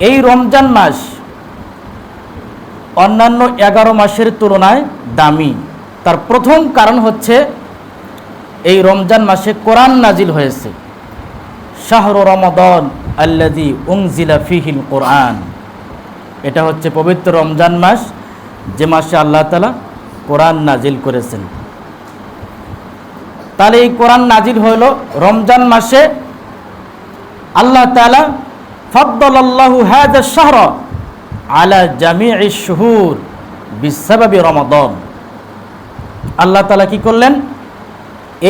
এই রমজান মাস অন্যান্য 11 মাসের তুলনায় দামি। তার প্রথম কারণ হচ্ছে এই রমজান মাসে কোরআন নাজিল হয়েছে। শাহরু রমাদান আল্লাযী উনজিলা ফীহিল কোরআন, এটা হচ্ছে পবিত্র রমজান মাস, যে মাসে আল্লাহ তাআলা কোরআন নাজিল করেছেন। তাহলে এই কোরআন নাজিল হইল রমজান মাসে। আল্লাহ তাআলা ফাদ্দালাল্লাহু হাযা শাহরা আলা জামিইশ শুহুর বিসাবাবি রমাদান। আল্লাহ তাআলা কি করলেন?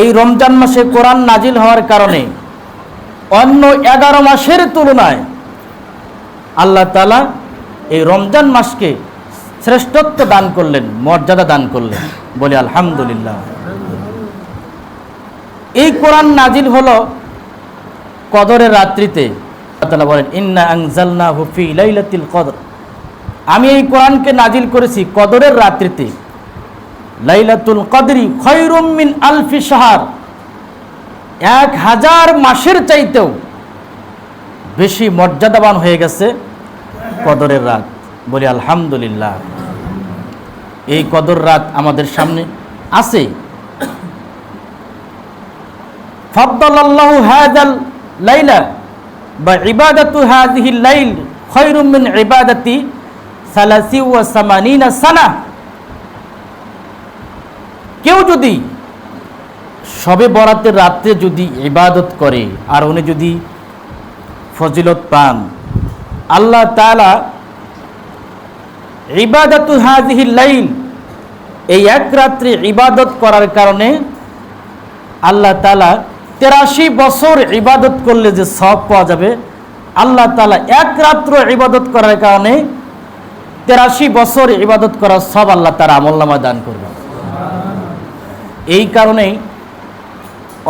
এই রমজান মাসে কোরআন নাজিল হওয়ার কারণে অন্য 11 মাসের তুলনায় আল্লাহ তাআলা এই রমজান মাসকে শ্রেষ্ঠত্ব দান করলেন, মর্যাদা দান করলেন। বলি আলহামদুলিল্লাহ। এই কোরআন নাজিল হলো কদরের রাত্রিতে। আল্লাহ তাআলা বলেন ইন্না আনজালনাহু ফি লাইলাতিল কদর, আমি এই কোরআনকে নাজিল করেছি কদরের রাত্রিতে। লাইলাতুল কদরি খায়রুম মিন আলফি শাহর, 1000 মাসের চাইতেও বেশি মর্যাদাবান হয়ে গেছে কদরের রাত। বলি আলহামদুলিল্লাহ। এই কদর রাত আমাদের সামনে আছে। ফাদ্দালাল্লাহু হাযাল লাইলা বা ইবাদাতু হাযিহিল লাইল খায়রুম মিন ইবাদাতি 83 সানা। কেউ যদি শবে বরাতের রাতে যদি ইবাদত করে আর উনি যদি ফজিলত পান, আল্লাহ তাআলা ইবাদাতু হাযিহিল লাইল, এই এক রাত্রি ইবাদত করার কারণে আল্লাহ তাআলা 83 বছর ইবাদত করলে যে সওয়াব পাওয়া যাবে, আল্লাহ তাআলা এক রাত্র ইবাদত করার কারণে 83 বছর ইবাদত করার সওয়াব আল্লাহ তাআলা আমলনামায় দান করবেন। এই কারণেই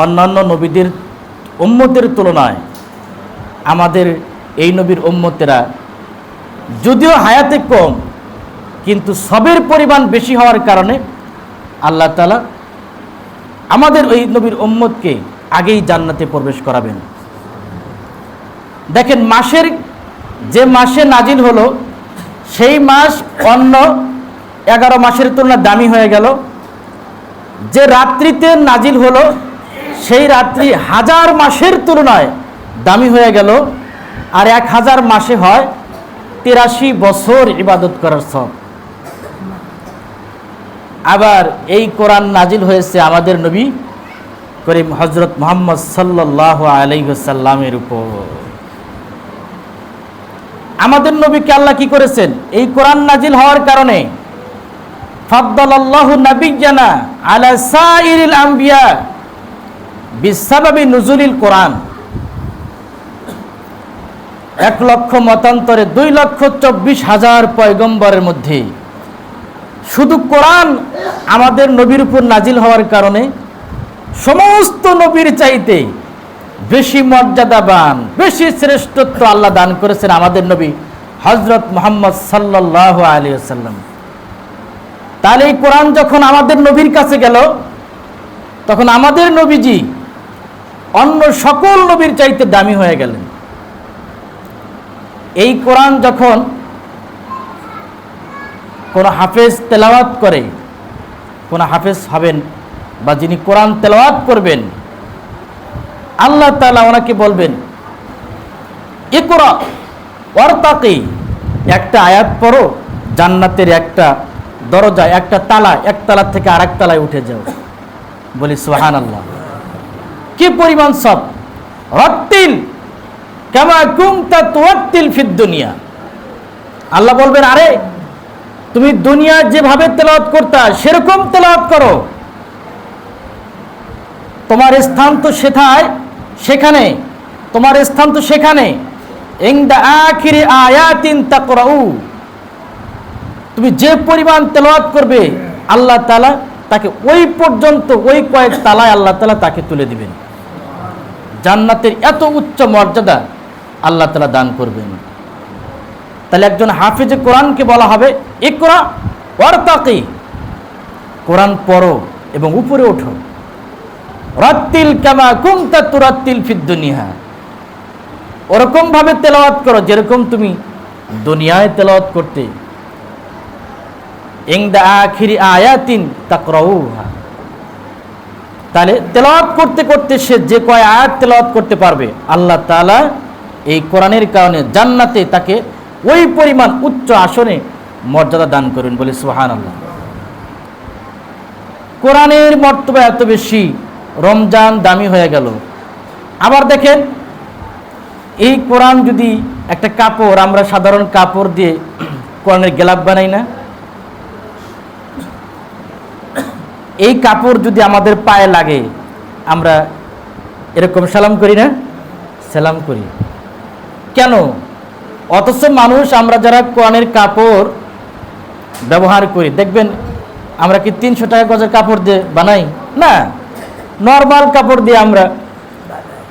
অন্যান্য নবীদের উম্মতের তুলনায় আমাদের এই নবীর উম্মতেরা যদিও হায়াতে কম, কিন্তু সবের পরিমাণ বেশি হওয়ার কারণে আল্লাহ তাআলা আমাদের ওই নবীর উম্মতকে আগেই জান্নাতে প্রবেশ করাবেন। দেখেন, মাসের যে মাসে নাজিল হলো সেই মাস অন্য 11 মাসের তুলনায় দামি হয়ে গেল। যে রাত্রিতে নাজিল হলো সেই রাত্রি 1000 মাসের তুলনায় দামি হয়ে গেল। আর 1000 মাসে হয় 83 বছর ইবাদত করার সওয়াব। আবার এই কোরআন নাজিল হয়েছে আমাদের নবী করিম হযরত মুহাম্মদ সাল্লাল্লাহু আলাইহি ওয়াসাল্লামের উপর। আমাদের নবীকে আল্লাহ কি করেছেন? এই কোরআন নাজিল হওয়ার কারণে ফাদ্দালাল্লাহু নাবিয়্যানা আলা সাইরিল আম্বিয়া বিসাবাবি নুজুলিল কোরআন। 1 লক্ষ মতান্তরে 2,24,000 পয়গম্বরের মধ্যে শুধু কোরআন আমাদের নবীর উপর নাজিল হওয়ার কারণে সমস্ত নবীর চাইতে বেশি মর্যাদাবান, বেশি শ্রেষ্ঠত্ব আল্লাহ দান করেছেন আমাদের নবী হযরত মুহাম্মদ সাল্লাল্লাহু আলাইহি ওয়াসাল্লাম। তাহলে এই কোরআন যখন আমাদের নবীর কাছে গেল, তখন আমাদের নবীজি অন্য সকল নবীর চাইতে দামি হয়ে গেলেন। এই কোরআন যখন কোন হাফেজ তেলাওয়াত করে, কোন হাফেজ হবেন বা যিনি কোরআন তেলাওয়াত করবেন, আল্লাহ তাআলা ওনাকে বলবেন ইকরা ওয়ারতাকি, একটা আয়াত পড়ো, জান্নাতের একটা দরজা, একটা তালা, এক তালা থেকে আরেক তালায় উঠে যাও। বলি সুবহানাল্লাহ। কি পরিমাণ সব! রাত্তিল কামা কুনতা তুওয়াত্তিল ফিদ দুনিয়া। আল্লাহ বলবেন, আরে তুমি দুনিয়া যেভাবে তেলাওয়াত করতা সেরকম তেলাওয়াত করো। তোমার স্থান তো সেখানে, তোমার স্থান তো সেখানে। ইনদা আখিরি আয়াতিন তাকরাউ, তুমি যে পরিমাণ তেলাওয়াত করবে আল্লাহ তাআলা তাকে ওই পর্যন্ত, ওই কয়েক তালায় আল্লাহ তাআলা তাকে তুলে দিবেন। জান্নাতের এত উচ্চ মর্যাদা আল্লাহ তাআলা দান করবেন। তাহলে একজন হাফেজে কোরআনকে বলা হবে ইকরা ওয়ারতাকি, কোরআন পড়ো এবং উপরে ওঠো। রাত্তিল কামা কুনতা তুরাত্তিল ফিদ দুনিয়া, ওরকম ভাবে তেলাওয়াত করো যেরকম তুমি দুনিয়ায় তেলাওয়াত করতে, ইনদা আখিরি আয়াতিন তাকরাউহা, তাহলে তেলাওয়াত করতে করতে সে যে কয় আয়াত তেলাওয়াত করতে পারবে, আল্লাহ তাআলা এই কোরআনের কারণে জান্নাতে তাকে ওই পরিমাণ উচ্চ আসনে মর্যাদা দান করবেন, বলে সুবহানাল্লাহ। কোরআনের মর্তবা এত বেশি, রমজান দামি হয়ে গেল। আবার দেখেন, এই কোরআন যদি একটা কাপড়, আমরা সাধারণ কাপড় দিয়ে কোরআনের গেলাপ বানাই না, এই কাপড় যদি আমাদের পায়ে লাগে, আমরা এরকম সালাম করি না? সালাম করি কেন? অথচ মানুষ, আমরা যারা কোরআনের কাপড় ব্যবহার করি, দেখবেন আমরা কি 300 টাকা গজের কাপড় দিয়ে বানাই না, নর্মাল কাপড় দিয়ে আমরা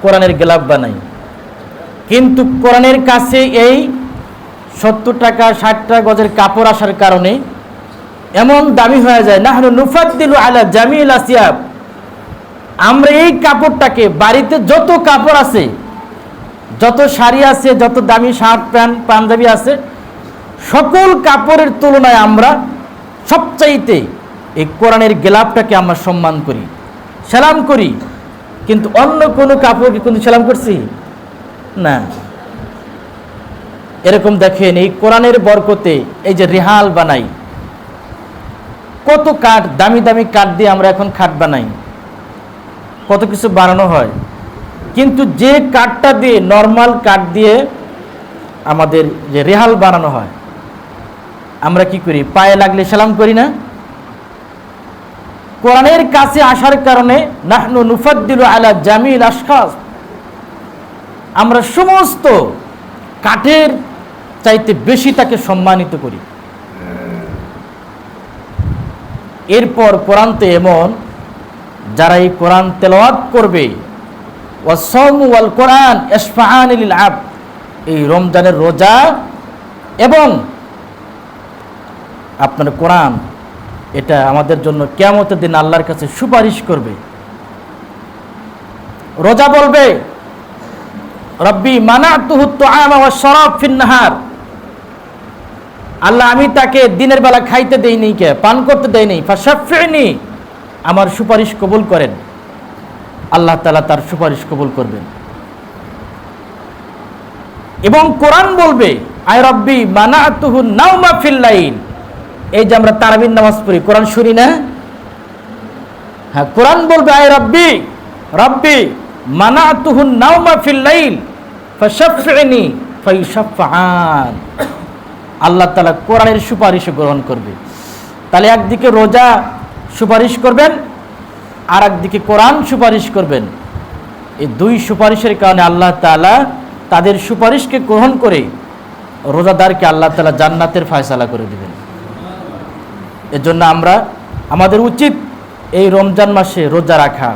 কোরআনের গেলাপ বানাই। কিন্তু কোরআনের কাছে এই 70 টাকা 60 টাকা গজের কাপড় আসার কারণে এমন দামি হয়ে যায়। নাহনু নুফাদ্দিলু আলা জামিল আসিয়াব, আমরা এই কাপড়টাকে, বাড়িতে যত কাপড় আছে, যত শাড়ি আছে, যত দামি শার্ট প্যান্ট পাঞ্জাবি আছে, সকল কাপড়ের তুলনায় আমরা সবচাইতে এই কোরআনের গেলাপটাকে আমরা সম্মান করি, সালাম করি। কিন্তু অন্য কোনো কাপড়কে কিন্তু সালাম করছি না। এরকম দেখেন, এই কোরআনের বরকতে এই যে রেহাল বানাই, কত কাঠ, দামি দামি কাঠ দিয়ে আমরা এখন খাট বানাই, কত কিছু বানানো হয়। কিন্তু যে কাঠটা দিয়ে, নর্মাল কাঠ দিয়ে আমাদের যে রেহাল বানানো হয়, আমরা কি করি? পায়ে লাগলে সালাম করি না? কোরআনের কাছে আসার কারণে নাহনু নুফাদ্দিলু আলা জামিল আশখাস, আমরা সমস্ত কাঠের চাইতে বেশি তাকে সম্মানিত করি। এরপর কোরআন তো এমন, যারা এই কোরআন তেলাওয়াত করবে, ওয়াস-সাওমু ওয়াল কোরআন ইশফাআন লিল আবদ, এই রমজানের রোজা এবং আপনার কোরআন, এটা আমাদের জন্য কিয়ামতের দিন আল্লাহর কাছে সুপারিশ করবে। রোজা বলবে, রব্বি মানাতুহু তুআমা ওয়াশ শারাব ফিন নাহার, আল্লাহ আমি তাকে দিনের বেলা খাইতে দেইনি, কে পান করতে দেইনি, ফাশাফিনি, আমার সুপারিশ কবুল করেন। আল্লাহ তাআলা তার সুপারিশ কবুল করবেন। এবং কোরআন বলবে, আয় রব্বি মানাতুহু নাওমা ফিল লাইল, এই যে আমরা তারাবির নামাজ পড়ি, কোরআন শুনি না? হ্যাঁ, কোরআন বলবে, আয় রব্বি রব্বি মানাতুহু নাওমা ফিল লাইল ফাশাফিনি ফায়ুশাফআন, আল্লাহ তাআলা কোরআনের সুপারিশ গ্রহণ করবে। তাহলে একদিকে রোজা সুপারিশ করবেন, আর একদিকে কোরআন সুপারিশ করবেন। এই দুই সুপারিশের কারণে আল্লাহ তাআলা তাদের সুপারিশকে গ্রহণ করে রোজাদারকে আল্লাহ তাআলা জান্নাতের ফয়সালা করে দেবেন। এজন্য আমাদের উচিত এই রমজান মাসে রোজা রাখা।